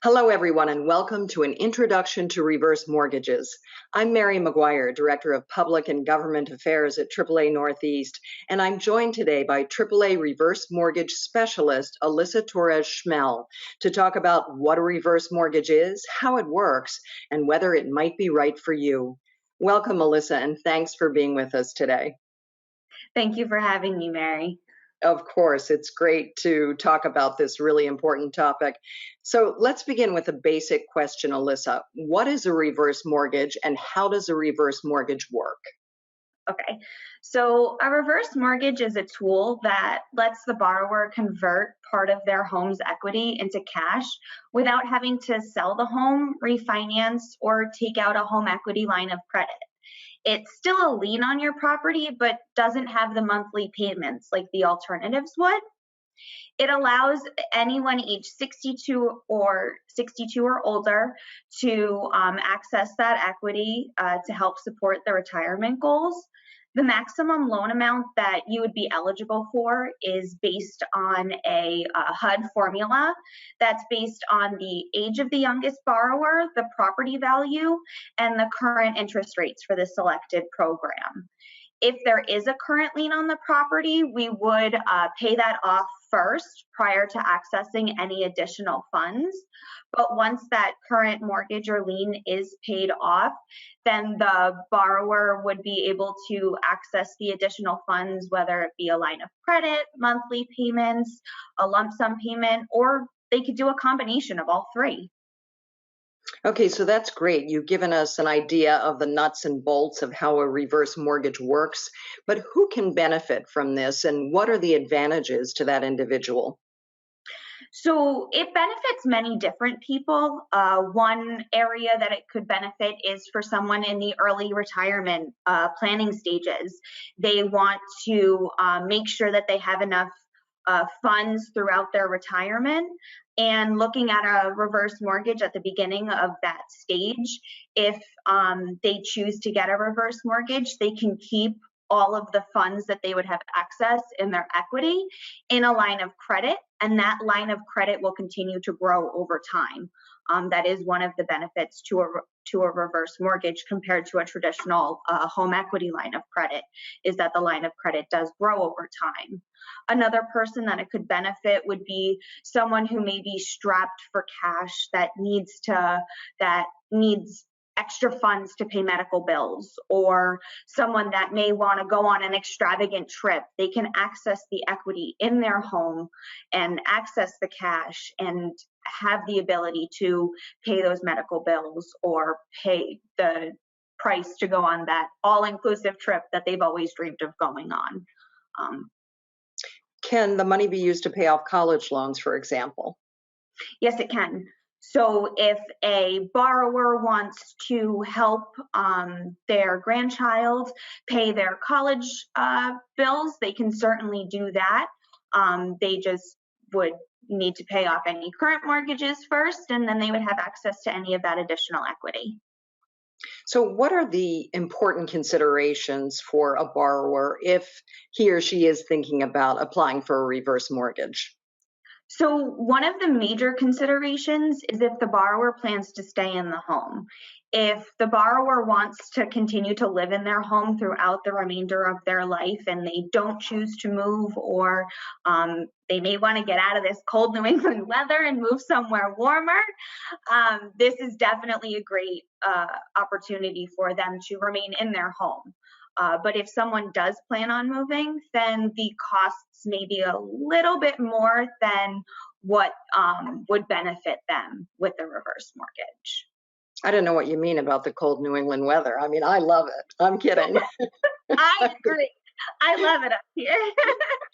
Hello, everyone, and welcome to an introduction to reverse mortgages. I'm Mary McGuire, Director of Public and Government Affairs at AAA Northeast, and I'm joined today by AAA Reverse Mortgage Specialist Alyssa Torres-Schmel to talk about what a reverse mortgage is, how it works, and whether it might be right for you. Welcome, Alyssa, and thanks for being with us today. Thank you for having me, Mary. Of course, it's great to talk about this really important topic. So let's begin with a basic question, Alyssa. What is a reverse mortgage and how does a reverse mortgage work? Okay, so a reverse mortgage is a tool that lets the borrower convert part of their home's equity into cash without having to sell the home, refinance, or take out a home equity line of credit. It's still a lien on your property, but doesn't have the monthly payments like the alternatives would. It allows anyone age 62 or older to access that equity to help support their retirement goals. The maximum loan amount that you would be eligible for is based on a HUD formula that's based on the age of the youngest borrower, the property value, and the current interest rates for the selected program. If there is a current lien on the property, we would pay that off first prior to accessing any additional funds. But once that current mortgage or lien is paid off, then the borrower would be able to access the additional funds, whether it be a line of credit, monthly payments, a lump sum payment, or they could do a combination of all three. Okay, so that's great. You've given us an idea of the nuts and bolts of how a reverse mortgage works, but who can benefit from this and what are the advantages to that individual? So it benefits many different people. One area that it could benefit is for someone in the early retirement planning stages. They want to make sure that they have enough funds throughout their retirement, and looking at a reverse mortgage at the beginning of that stage. If they choose to get a reverse mortgage, they can keep all of the funds that they would have access in their equity in a line of credit, and that line of credit will continue to grow over time. That is one of the benefits to a reverse mortgage compared to a traditional home equity line of credit, is that the line of credit does grow over time. Another person that it could benefit would be someone who may be strapped for cash that needs extra funds to pay medical bills, or someone that may want to go on an extravagant trip. They can access the equity in their home and access the cash and have the ability to pay those medical bills or pay the price to go on that all-inclusive trip that they've always dreamed of going on. Can the money be used to pay off college loans, for example? Yes, it can. So if a borrower wants to help their grandchild pay their college bills, they can certainly do that. They just would need to pay off any current mortgages first, and then they would have access to any of that additional equity. So what are the important considerations for a borrower if he or she is thinking about applying for a reverse mortgage? So one of the major considerations is if the borrower plans to stay in the home. If the borrower wants to continue to live in their home throughout the remainder of their life and they don't choose to move, or they may want to get out of this cold New England weather and move somewhere warmer, this is definitely a great opportunity for them to remain in their home. But if someone does plan on moving, then the costs may be a little bit more than what would benefit them with the reverse mortgage. I don't know what you mean about the cold New England weather. I mean, I love it. I'm kidding. I agree. I love it up here.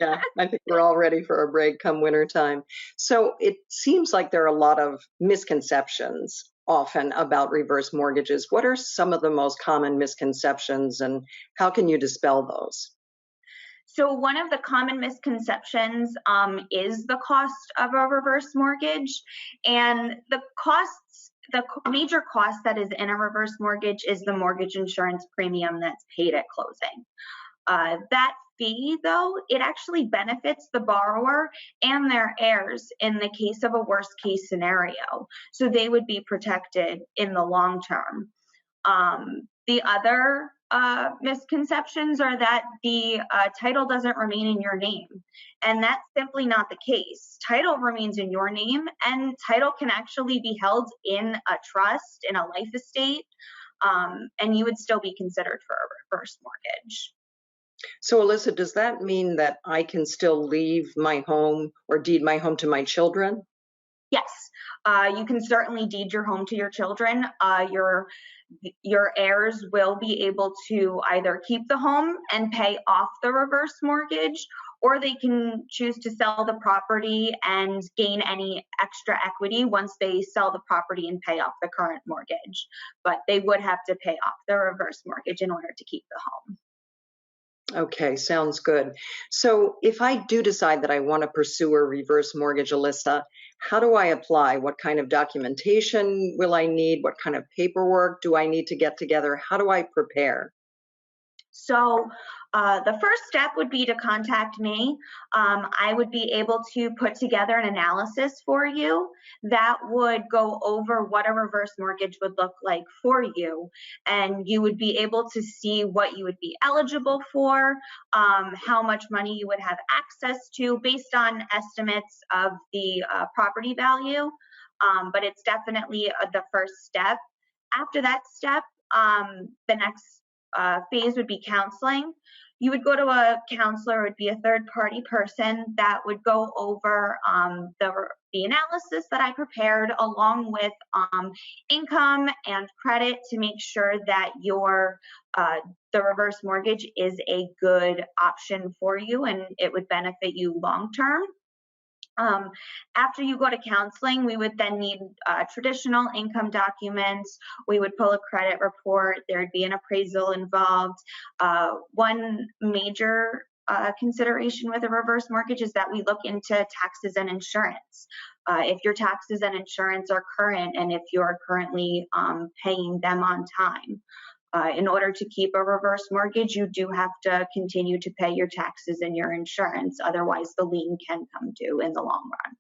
Yeah, I think we're all ready for a break come winter time. So it seems like there are a lot of misconceptions often about reverse mortgages. What are some of the most common misconceptions and how can you dispel those? So one of the common misconceptions is the cost of a reverse mortgage, and the major cost that is in a reverse mortgage is the mortgage insurance premium that's paid at closing. That fee, though, it actually benefits the borrower and their heirs in the case of a worst case scenario. So they would be protected in the long term. The other misconceptions are that the title doesn't remain in your name. And that's simply not the case. Title remains in your name, and title can actually be held in a trust, in a life estate, and you would still be considered for a reverse mortgage. So, Alyssa, does that mean that I can still leave my home or deed my home to my children? Yes, you can certainly deed your home to your children. Your heirs will be able to either keep the home and pay off the reverse mortgage, or they can choose to sell the property and gain any extra equity once they sell the property and pay off the current mortgage. But they would have to pay off the reverse mortgage in order to keep the home. Okay, sounds good. So if I do decide that I want to pursue a reverse mortgage, Alyssa, how do I apply? What kind of documentation will I need? What kind of paperwork do I need to get together? How do I prepare? So the first step would be to contact me. I would be able to put together an analysis for you that would go over what a reverse mortgage would look like for you. And you would be able to see what you would be eligible for, how much money you would have access to based on estimates of the property value. But it's definitely the first step. After that step, the next phase would be counseling. You would go to a counselor, it would be a third party person that would go over the analysis that I prepared along with income and credit to make sure that the reverse mortgage is a good option for you and it would benefit you long term. After you go to counseling, we would then need traditional income documents. We would pull a credit report. There would be an appraisal involved. One major consideration with a reverse mortgage is that we look into taxes and insurance. If your taxes and insurance are current and if you're currently paying them on time. In order to keep a reverse mortgage, you do have to continue to pay your taxes and your insurance. Otherwise, the lien can come due in the long run.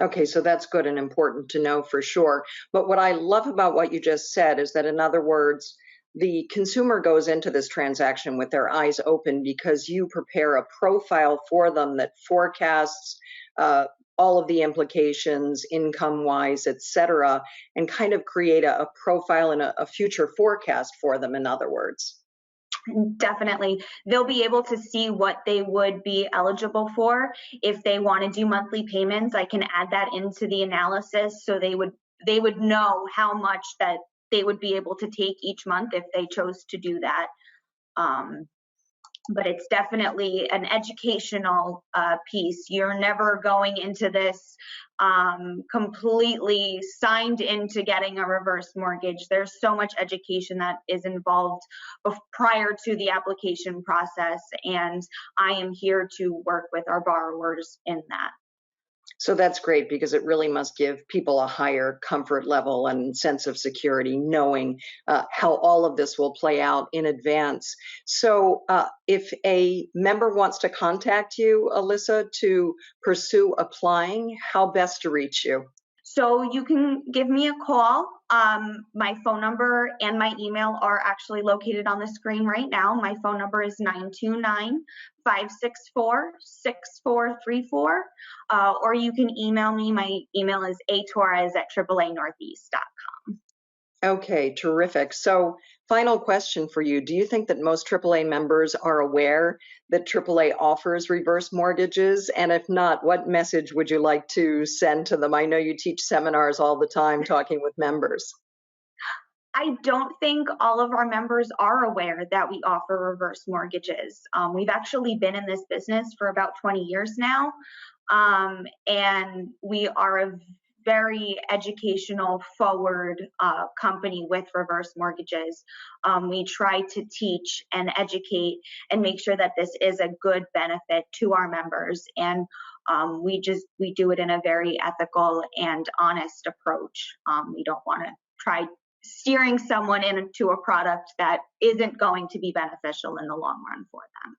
Okay, so that's good and important to know for sure. But what I love about what you just said is that, in other words, the consumer goes into this transaction with their eyes open because you prepare a profile for them that forecasts all of the implications, income-wise, et cetera, and kind of create a profile and a future forecast for them, in other words. Definitely. They'll be able to see what they would be eligible for. If they want to do monthly payments, I can add that into the analysis so they would know how much that they would be able to take each month if they chose to do that. But it's definitely an educational piece. You're never going into this completely signed into getting a reverse mortgage. There's so much education that is involved prior to the application process, and I am here to work with our borrowers in that. So that's great because it really must give people a higher comfort level and sense of security, knowing how all of this will play out in advance. So if a member wants to contact you, Alyssa, to pursue applying, how best to reach you? So you can give me a call. My phone number and my email are actually located on the screen right now. My phone number is 929-564-6434. Or you can email me. My email is atorres@AAAnortheast.com. Okay, terrific. So, final question for you. Do you think that most AAA members are aware that AAA offers reverse mortgages? And if not, what message would you like to send to them? I know you teach seminars all the time talking with members. I don't think all of our members are aware that we offer reverse mortgages. We've actually been in this business for about 20 years now, and we are a very educational forward company with reverse mortgages. We try to teach and educate and make sure that this is a good benefit to our members, and we do it in a very ethical and honest approach. We don't want to try steering someone into a product that isn't going to be beneficial in the long run for them.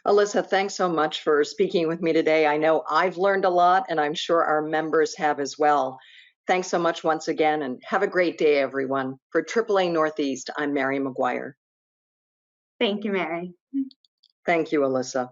Alyssa, thanks so much for speaking with me today. I know I've learned a lot, and I'm sure our members have as well. Thanks so much once again, and have a great day, everyone. For AAA Northeast, I'm Mary McGuire. Thank you, Mary. Thank you, Alyssa.